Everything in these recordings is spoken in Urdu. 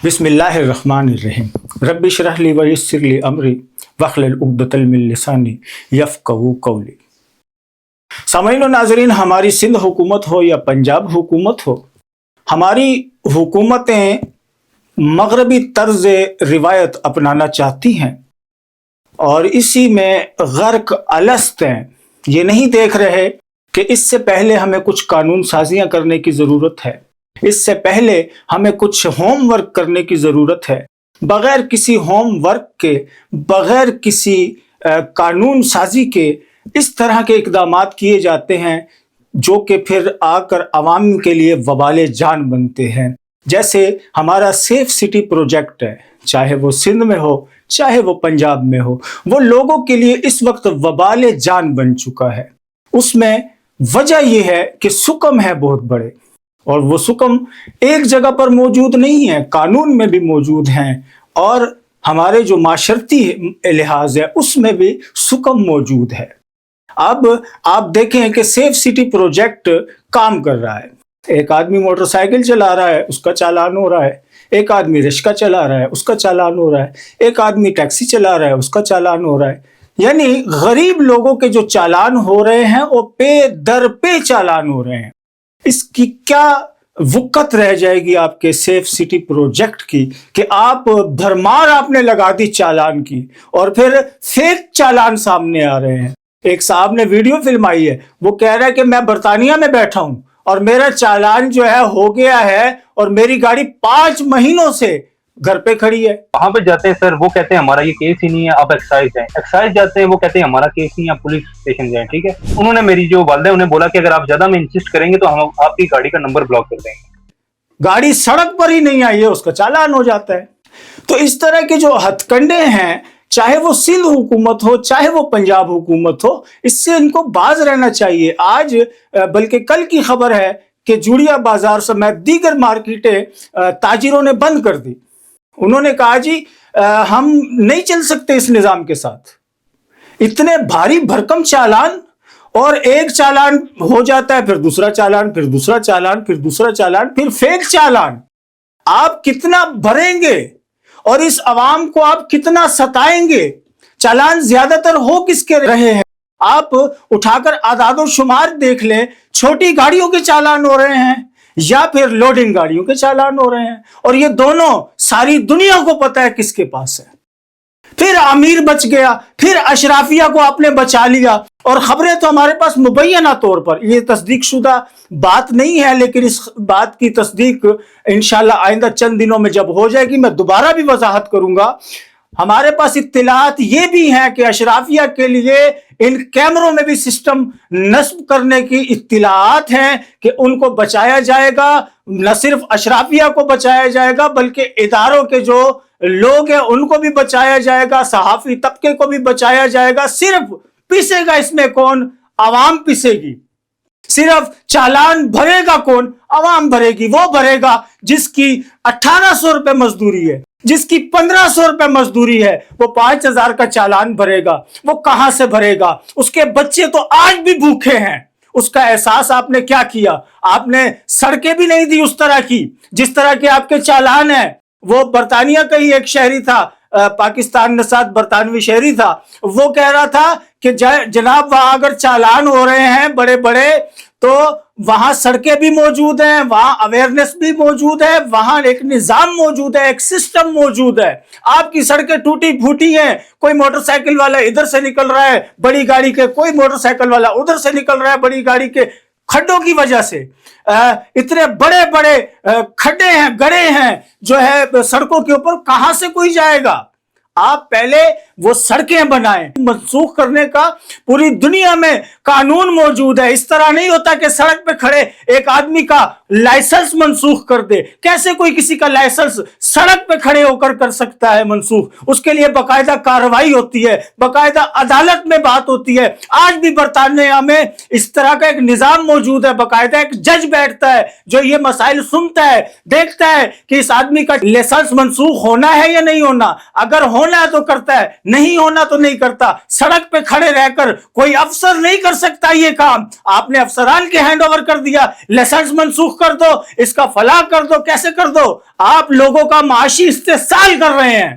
بسم اللہ الرحمن الرحیم رب اشرح لی ویسر لی امری واحلل عقدۃ من لسانی یفقہوا قولی۔ سامعین و ناظرین، ہماری سندھ حکومت ہو یا پنجاب حکومت ہو، ہماری حکومتیں مغربی طرز روایت اپنانا چاہتی ہیں اور اسی میں غرق الست ہیں۔ یہ نہیں دیکھ رہے کہ اس سے پہلے ہمیں کچھ قانون سازیاں کرنے کی ضرورت ہے، اس سے پہلے ہمیں کچھ ہوم ورک کرنے کی ضرورت ہے۔ بغیر کسی ہوم ورک کے، بغیر کسی قانون سازی کے اس طرح کے اقدامات کیے جاتے ہیں جو کہ پھر آ کر عوام کے لیے وبال جان بنتے ہیں۔ جیسے ہمارا سیف سٹی پروجیکٹ ہے، چاہے وہ سندھ میں ہو چاہے وہ پنجاب میں ہو، وہ لوگوں کے لیے اس وقت وبال جان بن چکا ہے۔ اس میں وجہ یہ ہے کہ سکم ہے بہت بڑے، اور وہ سکم ایک جگہ پر موجود نہیں ہے، قانون میں بھی موجود ہیں، اور ہمارے جو معاشرتی لحاظ ہے اس میں بھی سکم موجود ہے۔ اب آپ دیکھیں کہ سیف سٹی پروجیکٹ کام کر رہا ہے۔ ایک آدمی موٹر سائیکل چلا رہا ہے، اس کا چالان ہو رہا ہے۔ ایک آدمی رکشہ چلا رہا ہے، اس کا چالان ہو رہا ہے۔ ایک آدمی ٹیکسی چلا رہا ہے، اس کا چالان ہو رہا ہے۔ یعنی غریب لوگوں کے جو چالان ہو رہے ہیں وہ پے در پے چالان ہو رہے ہیں۔ اس کی کیا وقت رہ جائے گی آپ کے سیف سٹی پروجیکٹ کی کہ آپ بھرمار آپ نے لگا دی چالان کی، اور پھر فیک چالان سامنے آ رہے ہیں۔ ایک صاحب نے ویڈیو فلم آئی ہے، وہ کہہ رہا ہے کہ میں برطانیہ میں بیٹھا ہوں اور میرا چالان جو ہے ہو گیا ہے اور میری گاڑی 5 مہینوں سے گھر پہ کھڑی ہے۔ وہاں پہ جاتے ہیں سر، وہ کہتے ہیں ہمارا یہ کیس ہی نہیں ہے، آپ ایکسائز جائیں۔ ایکسائز جاتے ہیں، وہ کہتے ہیں ہمارا کیس نہیں ہے، آپ پولیس اسٹیشن جائیں۔ ٹھیک ہے، انہوں نے میری جو والدہ ہے انہیں بولا کہ اگر آپ زیادہ میں انسسٹ کریں گے تو ہم آپ کی گاڑی کا نمبر بلاک کر دیں گے۔ گاڑی سڑک پر ہی نہیں آئی ہے، اس کا چالان ہو جاتا ہے۔ تو اس طرح کے جو ہتھ کنڈے ہیں، چاہے وہ سندھ حکومت ہو چاہے وہ پنجاب حکومت ہو، اس سے ان کو باز رہنا چاہیے۔ آج بلکہ کل کی خبر ہے کہ جوڑیا بازار سمیت دیگر مارکیٹیں تاجروں نے بند کر دی۔ انہوں نے کہا جی ہم نہیں چل سکتے اس نظام کے ساتھ، اتنے بھاری بھرکم چالان، اور ایک چالان ہو جاتا ہے، پھر دوسرا چالان، پھر دوسرا چالان، پھر دوسرا چالان، پھر فیک چالان۔ آپ کتنا بھریں گے اور اس عوام کو آپ کتنا ستائیں گے؟ چالان زیادہ تر ہو کس کے رہے ہیں؟ آپ اٹھا کر اعداد و شمار دیکھ لیں، چھوٹی گاڑیوں کے چالان ہو رہے ہیں یا پھر لوڈنگ گاڑیوں کے چالان ہو رہے ہیں، اور یہ دونوں ساری دنیا کو پتہ ہے کس کے پاس ہے۔ پھر امیر بچ گیا، پھر اشرافیہ کو آپ نے بچا لیا، اور خبریں تو ہمارے پاس مبینہ طور پر، یہ تصدیق شدہ بات نہیں ہے، لیکن اس بات کی تصدیق انشاءاللہ آئندہ چند دنوں میں جب ہو جائے گی میں دوبارہ بھی وضاحت کروں گا۔ ہمارے پاس اطلاعات یہ بھی ہیں کہ اشرافیہ کے لیے ان کیمروں میں بھی سسٹم نصب کرنے کی اطلاعات ہیں کہ ان کو بچایا جائے گا۔ نہ صرف اشرافیہ کو بچایا جائے گا بلکہ اداروں کے جو لوگ ہیں ان کو بھی بچایا جائے گا، صحافی طبقے کو بھی بچایا جائے گا۔ صرف پیسے گا اس میں کون؟ عوام پیسے گی۔ صرف چالان بھرے گا کون؟ عوام بھرے گی۔ وہ بھرے گا جس کی 1800 روپے مزدوری ہے، جس کی 1500 روپے مزدوری ہے، وہ 5000 کا چالان بھرے گا۔ وہ کہاں سے بھرے گا؟ اس کے بچے تو آج بھی بھوکے ہیں۔ اس کا احساس آپ نے کیا کیا؟ آپ نے سڑکیں بھی نہیں دی اس طرح کی جس طرح کے آپ کے چالان ہیں۔ وہ برطانیہ کا ہی ایک شہری تھا، پاکستان نژاد برطانوی شہری تھا، وہ کہہ رہا تھا کہ جناب وہاں اگر چالان ہو رہے ہیں بڑے بڑے تو وہاں سڑکیں بھی موجود ہیں، وہاں اویئرنیس بھی موجود ہے، وہاں ایک نظام موجود ہے، ایک سسٹم موجود ہے۔ آپ کی سڑکیں ٹوٹی پھوٹی ہیں، کوئی موٹر سائیکل والا ادھر سے نکل رہا ہے بڑی گاڑی کے، کوئی موٹر سائیکل والا ادھر سے نکل رہا ہے بڑی گاڑی کے، کھڈوں کی وجہ سے اتنے بڑے بڑے کھڈے ہیں، گڑھے ہیں جو ہے سڑکوں کے اوپر، کہاں سے کوئی جائے گا؟ آپ پہلے وہ سڑکیں بنائیں۔ منسوخ کرنے کا پوری دنیا میں قانون موجود ہے۔ اس طرح نہیں ہوتا کہ سڑک پہ کھڑے ایک آدمی کا لائسنس منسوخ کر دے۔ کیسے کوئی کسی کا لائسنس سڑک پہ کھڑے ہو کر سکتا ہے منسوخ؟ اس کے لیے باقاعدہ کارروائی ہوتی ہے، باقاعدہ عدالت میں بات ہوتی ہے۔ آج بھی برطانیہ میں اس طرح کا ایک نظام موجود ہے، باقاعدہ ایک جج بیٹھتا ہے جو یہ مسائل سنتا ہے، دیکھتا ہے کہ اس آدمی کا لائسنس منسوخ ہونا ہے یا نہیں ہونا۔ اگر ہونا ہے تو کرتا ہے، نہیں ہونا تو نہیں کرتا۔ سڑک پہ کھڑے رہ کر کوئی افسر نہیں کر سکتا یہ کام۔ آپ نے افسران کے ہینڈ اوور کر دیا، لائسنس منسوخ کر دو, اس کا فلاح کر دو, کیسے کر دو. آپ لوگوں کا معاشی استحصال کر رہے ہیں.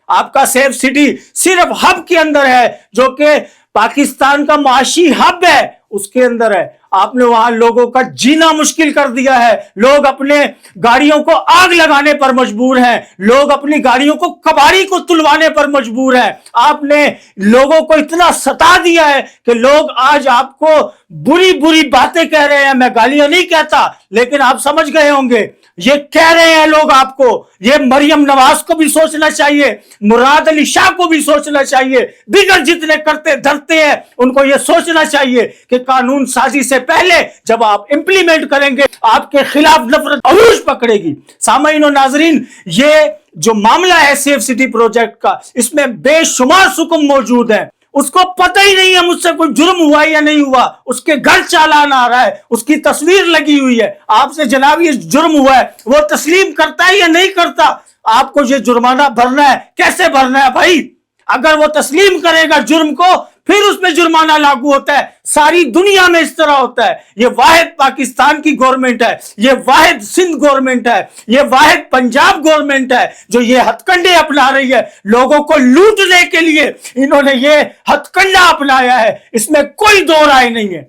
آپ کا سیف سٹی صرف ہب کے اندر ہے, جو کہ پاکستان کا معاشی ہب ہے, اس کے اندر ہے. آپ نے وہاں لوگوں کا جینا مشکل کر دیا ہے. لوگ اپنے گاڑیوں کو آگ لگانے پر مجبور ہیں, لوگ اپنی گاڑیوں کو کباڑی کو تلوانے پر مجبور ہیں. آپ نے لوگوں کو اتنا ستا دیا ہے کہ لوگ آج آپ کو بری بری باتیں کہہ رہے ہیں. میں گالیاں نہیں کہتا, لیکن آپ سمجھ گئے ہوں گے یہ کہہ رہے ہیں لوگ آپ کو. یہ مریم نواز کو بھی سوچنا چاہیے, مراد علی شاہ کو بھی سوچنا چاہیے, دیگر جتنے کرتے دھرتے ہیں ان کو یہ سوچنا چاہیے کہ قانون سازی سے پہلے جب آپ امپلیمنٹ کریں گے آپ کے خلاف نفرت عروج پکڑے گی. سامعین و ناظرین, یہ جو معاملہ ہے سیف سٹی پروجیکٹ کا, اس میں بے شمار سکم موجود ہیں. اس کو پتہ ہی نہیں ہے مجھ سے کوئی جرم ہوا یا نہیں ہوا. اس کے گھر چالان آ رہا ہے, اس کی تصویر لگی ہوئی ہے. آپ سے جناب یہ جرم ہوا ہے, وہ تسلیم کرتا ہے یا نہیں کرتا؟ آپ کو یہ جرمانہ بھرنا ہے, کیسے بھرنا ہے بھائی؟ اگر وہ تسلیم کرے گا جرم کو, پھر اس پہ جرمانہ لاگو ہوتا ہے. ساری دنیا میں اس طرح ہوتا ہے. یہ واحد پاکستان کی گورنمنٹ ہے, یہ واحد سندھ گورنمنٹ ہے, یہ واحد پنجاب گورنمنٹ ہے جو یہ ہتھ کنڈے اپنا رہی ہے. لوگوں کو لوٹنے کے لیے انہوں نے یہ ہتھ کنڈا اپنایا ہے, اس میں کوئی دو رائے نہیں ہے.